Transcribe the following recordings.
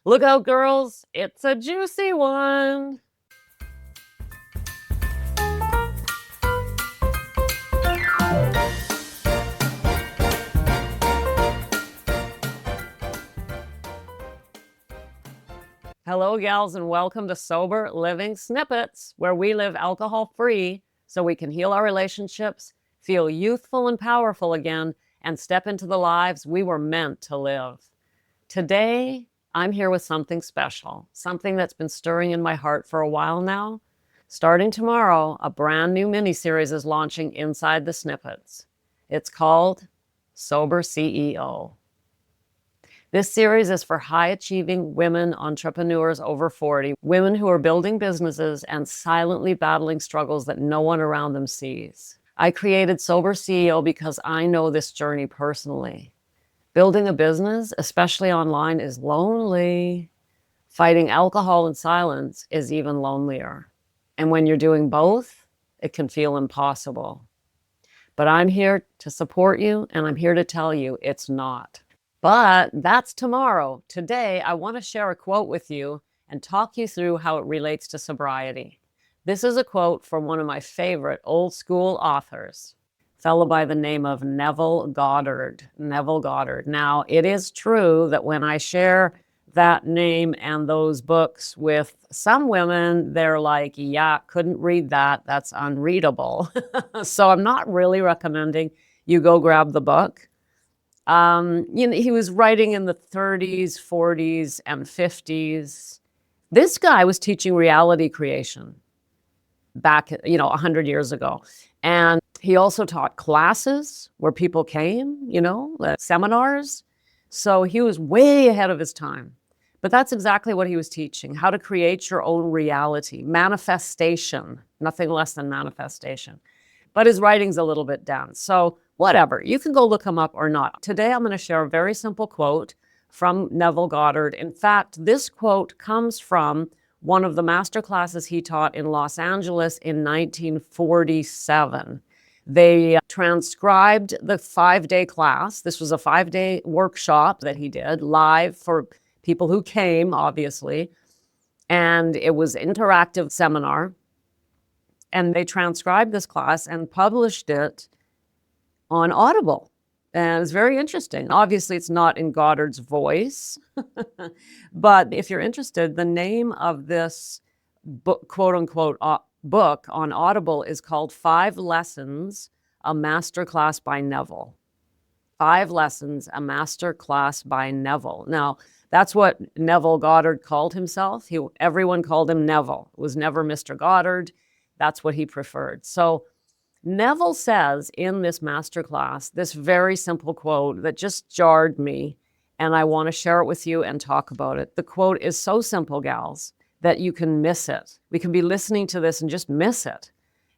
Look out, girls, it's a juicy one. Hello, gals, and welcome to Sober Living Snippets, where we live alcohol-free so we can heal our relationships, feel youthful and powerful again, and step into the lives we were meant to live. Today, I'm here with something special, something that's been stirring in my heart for a while now. Starting tomorrow, a brand new mini-series is launching inside the Snippets. It's called Sober CEO. This series is for high-achieving women entrepreneurs over 40, women who are building businesses and silently battling struggles that no one around them sees. I created Sober CEO because I know this journey personally. Building a business, especially online, is lonely. Fighting alcohol in silence is even lonelier. And when you're doing both, it can feel impossible. But I'm here to support you, and I'm here to tell you it's not. But that's tomorrow. Today, I want to share a quote with you and talk you through how it relates to sobriety. This is a quote from one of my favorite old school authors, a fellow by the name of Neville Goddard. Neville Goddard. Now, it is true that when I share that name and those books with some women, they're like, yeah, couldn't read that. That's unreadable. So I'm not really recommending you go grab the book. He was writing in the 30s, 40s, and 50s. This guy was teaching reality creation back, 100 years ago. And he also taught classes where people came, seminars. So he was way ahead of his time. But that's exactly what he was teaching, how to create your own reality, manifestation, nothing less than manifestation. But his writing's a little bit dense. So whatever, you can go look him up or not. Today, I'm going to share a very simple quote from Neville Goddard. In fact, this quote comes from one of the master classes he taught in Los Angeles in 1947. They transcribed the 5-day class. This was a 5-day workshop that he did live for people who came, obviously. And it was an interactive seminar. And they transcribed this class and published it on Audible. And it's very interesting. Obviously, it's not in Goddard's voice. But if you're interested, the name of this book, quote unquote, book on Audible is called 5 Lessons, a Masterclass by Neville. 5 Lessons, a Masterclass by Neville. Now, that's what Neville Goddard called himself. Everyone called him Neville. It was never Mr. Goddard. That's what he preferred. So Neville says in this masterclass, this very simple quote that just jarred me, and I want to share it with you and talk about it. The quote is so simple, gals, that you can miss it. We can be listening to this and just miss it.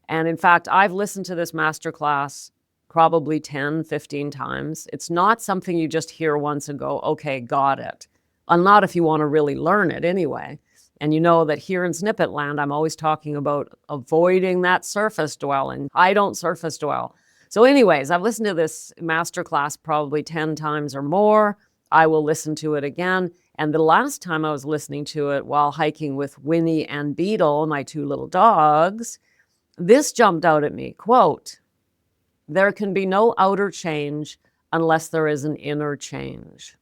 And in fact, I've listened to this masterclass probably 10, 15 times. It's not something you just hear once and go, okay, got it. And not if you want to really learn it anyway. And you know that here in Snippet Land, I'm always talking about avoiding that surface dwelling. I don't surface dwell. So anyways, I've listened to this masterclass probably 10 times or more. I will listen to it again. And the last time I was listening to it while hiking with Winnie and Beetle, my 2 little dogs, this jumped out at me. Quote, "There can be no outer change unless there is an inner change."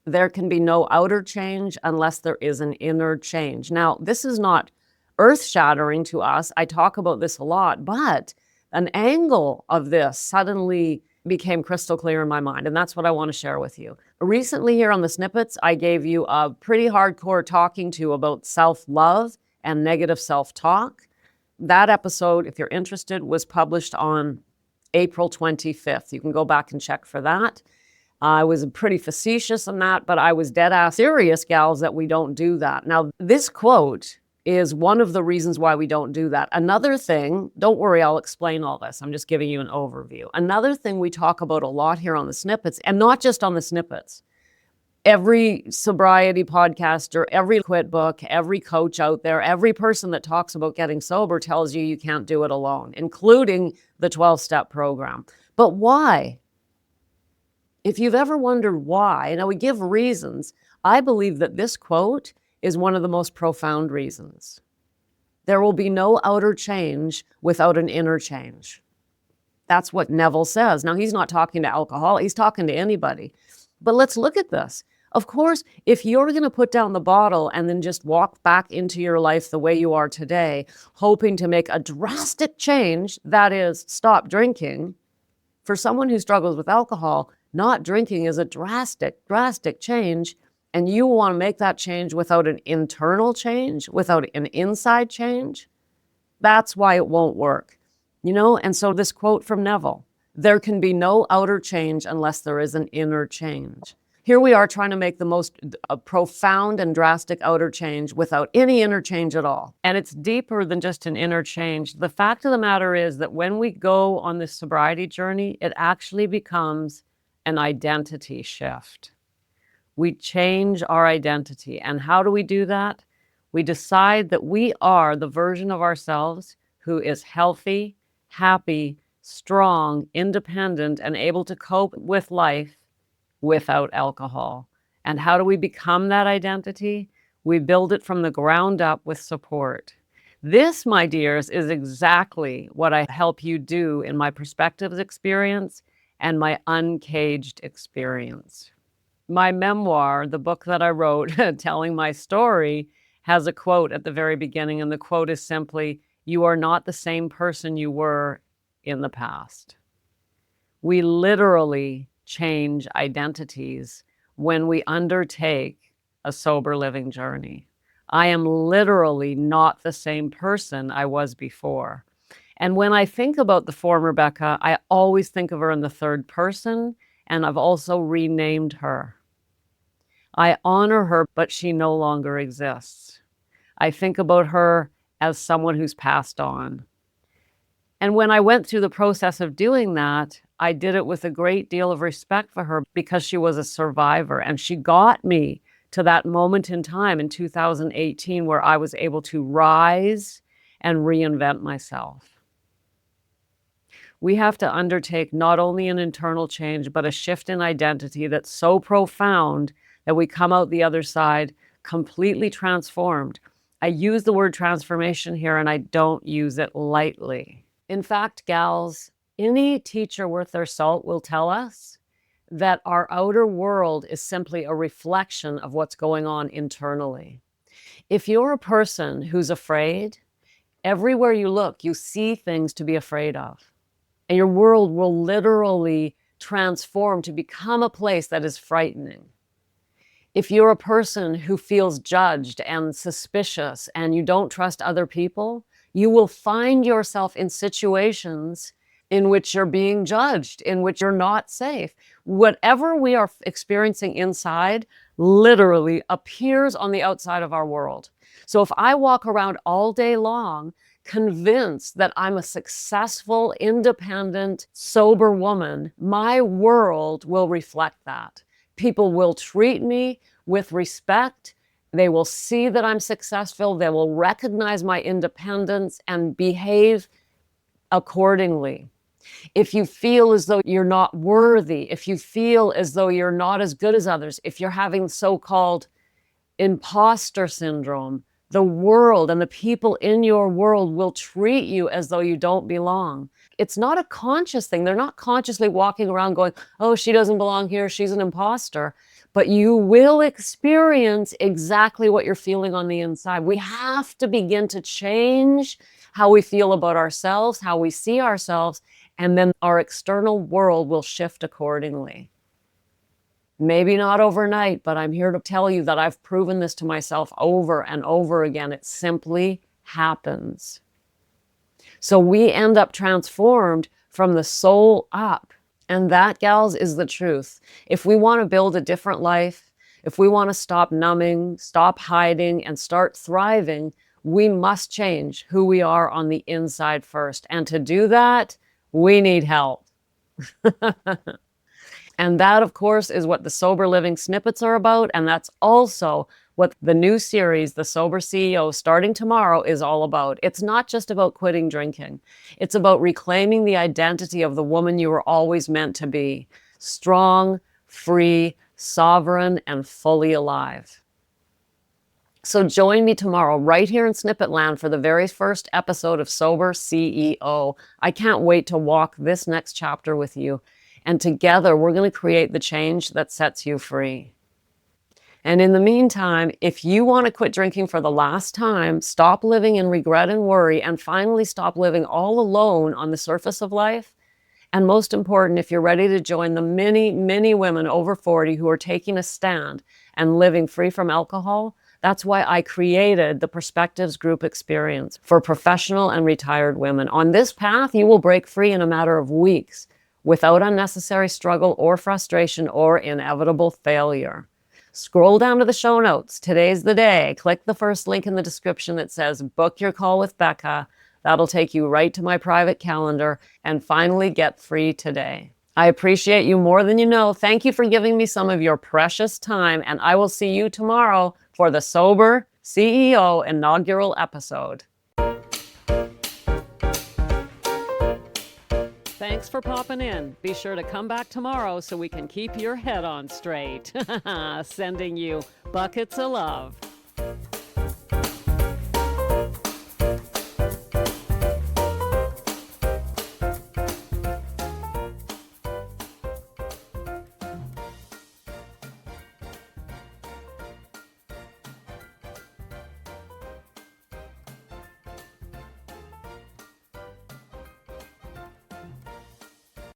There can be no outer change unless there is an inner change. Now, this is not earth-shattering to us. I talk about this a lot, but an angle of this suddenly became crystal clear in my mind, and that's what I want to share with you. Recently here on the Snippets, I gave you a pretty hardcore talking to about self-love and negative self-talk. That episode, if you're interested, was published on April 25th. You can go back and check for that. I was pretty facetious in that, but I was dead ass serious, gals, that we don't do that. Now, this quote is one of the reasons why we don't do that. Another thing, don't worry, I'll explain all this. I'm just giving you an overview. Another thing we talk about a lot here on the Snippets, and not just on the Snippets. Every sobriety podcaster, every quit book, every coach out there, every person that talks about getting sober tells you you can't do it alone, including the 12-step program. But why? If you've ever wondered why, now we give reasons. I believe that this quote is one of the most profound reasons. There will be no outer change without an inner change. That's what Neville says. Now, he's not talking to alcohol, he's talking to anybody. But let's look at this. Of course, if you're going to put down the bottle and then just walk back into your life the way you are today, hoping to make a drastic change, that is, stop drinking, for someone who struggles with alcohol, not drinking is a drastic change. And you want to make that change without an internal change, without an inside change. That's why it won't work. And so this quote from Neville, there can be no outer change unless there is an inner change. Here we are trying to make the most profound and drastic outer change without any inner change at all. And it's deeper than just an inner change. The fact of the matter is that when we go on this sobriety journey, it actually becomes an identity shift. We change our identity. And how do we do that? We decide that we are the version of ourselves who is healthy, happy, strong, independent, and able to cope with life without alcohol. And how do we become that identity? We build it from the ground up with support. This, my dears, is exactly what I help you do in my Perspectives experience and my Uncaged experience. My memoir, the book that I wrote telling my story, has a quote at the very beginning, and the quote is simply, "You are not the same person you were in the past." We literally change identities when we undertake a sober living journey. I am literally not the same person I was before. And when I think about the former Becca, I always think of her in the third person, and I've also renamed her. I honor her, but she no longer exists. I think about her as someone who's passed on. And when I went through the process of doing that, I did it with a great deal of respect for her because she was a survivor, and she got me to that moment in time in 2018 where I was able to rise and reinvent myself. We have to undertake not only an internal change, but a shift in identity that's so profound that we come out the other side completely transformed. I use the word transformation here, and I don't use it lightly. In fact, gals, any teacher worth their salt will tell us that our outer world is simply a reflection of what's going on internally. If you're a person who's afraid, everywhere you look, you see things to be afraid of. And your world will literally transform to become a place that is frightening. If you're a person who feels judged and suspicious and you don't trust other people, you will find yourself in situations in which you're being judged, in which you're not safe. Whatever we are experiencing inside literally appears on the outside of our world. So if I walk around all day long convinced that I'm a successful, independent, sober woman, my world will reflect that. People will treat me with respect. They will see that I'm successful. They will recognize my independence and behave accordingly. If you feel as though you're not worthy, if you feel as though you're not as good as others, if you're having so-called imposter syndrome, the world and the people in your world will treat you as though you don't belong. It's not a conscious thing. They're not consciously walking around going, oh, she doesn't belong here, she's an imposter. But you will experience exactly what you're feeling on the inside. We have to begin to change how we feel about ourselves, how we see ourselves, and then our external world will shift accordingly. Maybe not overnight, but I'm here to tell you that I've proven this to myself over and over again. It simply happens. So we end up transformed from the soul up. And that, gals, is the truth. If we want to build a different life, if we want to stop numbing, stop hiding, and start thriving, we must change who we are on the inside first. And to do that, we need help. And that, of course, is what the Sober Living Snippets are about. And that's also what the new series, The Sober CEO, starting tomorrow, is all about. It's not just about quitting drinking. It's about reclaiming the identity of the woman you were always meant to be. Strong, free, sovereign, and fully alive. So join me tomorrow right here in Snippet Land for the very first episode of Sober CEO. I can't wait to walk this next chapter with you. And together, we're going to create the change that sets you free. And in the meantime, if you want to quit drinking for the last time, stop living in regret and worry, and finally stop living all alone on the surface of life, and most important, if you're ready to join the many, many women over 40 who are taking a stand and living free from alcohol, that's why I created the Perspectives Group Experience for professional and retired women. On this path, you will break free in a matter of weeks without unnecessary struggle or frustration or inevitable failure. Scroll down to the show notes. Today's the day. Click the first link in the description that says book your call with Becca. That'll take you right to my private calendar, and finally get free today. I appreciate you more than you know. Thank you for giving me some of your precious time, and I will see you tomorrow for the Sober CEO inaugural episode. Thanks for popping in. Be sure to come back tomorrow so we can keep your head on straight. Sending you buckets of love.